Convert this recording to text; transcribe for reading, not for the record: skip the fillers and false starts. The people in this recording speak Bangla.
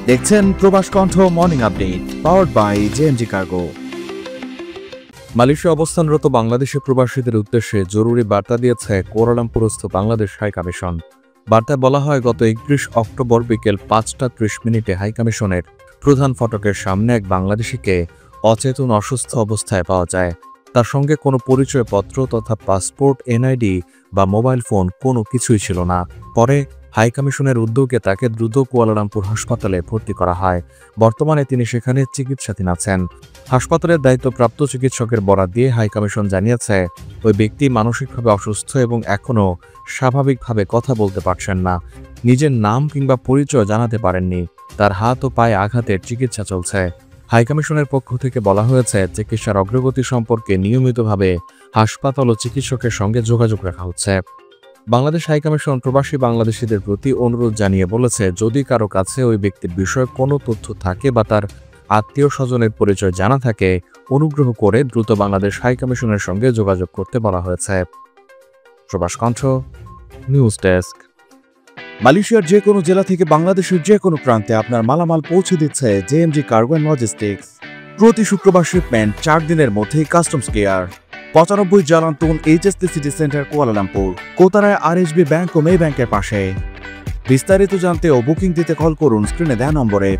দেখছেন Probash Kantho morning update powered by JMG cargo. Malaysia অবস্থানরত বাংলাদেশি প্রবাসীদের উদ্দেশ্যে জরুরি বার্তা দিয়েছে কুয়ালালামপুরস্থ বাংলাদেশ হাইকমিশন। বার্তায় বলা হয়, গত 31 অক্টোবর বিকেল 5:30 হাইকমিশনের প্রধান ফটকের সামনে এক বাংলাদেশিকে অচেতন অসুস্থ অবস্থায় পাওয়া যায়। তার সঙ্গে কোনো পরিচয়পত্র তথা পাসপোর্ট, এনআইডি বা মোবাইল ফোন কোনো কিছুই ছিল না। পরে হাইকমিশনের উদ্যোগে তাকে দ্রুত কুয়ালালামপুর হাসপাতালে ভর্তি করা হয়। বর্তমানে তিনি সেখানে চিকিৎসাধীন আছেন। হাসপাতালের দায়িত্বপ্রাপ্ত চিকিৎসকের বরাত দিয়ে হাইকমিশন জানিয়েছে, ওই ব্যক্তি মানসিকভাবে অসুস্থ এবং এখনও স্বাভাবিকভাবে কথা বলতে পারছেন না। নিজের নাম কিংবা পরিচয় জানাতে পারেননি। তার হাত ও পায়ে আঘাতের চিকিৎসা চলছে। হাইকমিশনের পক্ষ থেকে বলা হয়েছে, চিকিৎসার অগ্রগতি সম্পর্কে নিয়মিতভাবে হাসপাতাল ও চিকিৎসকের সঙ্গে যোগাযোগ রাখা হচ্ছে। বাংলাদেশ হাইকমিশন প্রবাসী বাংলাদেশিদের প্রতি অনুরোধ জানিয়ে বলেছে, যদি কারো কাছে ওই ব্যক্তির বিষয়ে কোনো তথ্য থাকে বা তার আত্মীয় স্বজনের পরিচয় জানা থাকে, অনুগ্রহ করে দ্রুত বাংলাদেশ হাইকমিশনের সঙ্গে যোগাযোগ করতে বলা হয়েছে। প্রবাস কণ্ঠ নিউজ ডেস্ক। মালয়েশিয়ার যে কোনো জেলা থেকে বাংলাদেশের যে কোনো প্রান্তে আপনার মালামাল পৌঁছে দিচ্ছে জেএমজি কার্গো অ্যান্ড লজিস্টিক্স। প্রতি শুক্রবার শিপমেন্ট, 4 দিনের মধ্যেই customs clear. 95 Jalan Tun HST city centre Kuala Lumpur, কোতারায় আরএসবি ব্যাংক ও মে ব্যাংকের পাশে। বিস্তারিত জানতে ও বুকিং দিতে কল করুন স্ক্রিনে দেওয়া নম্বরে।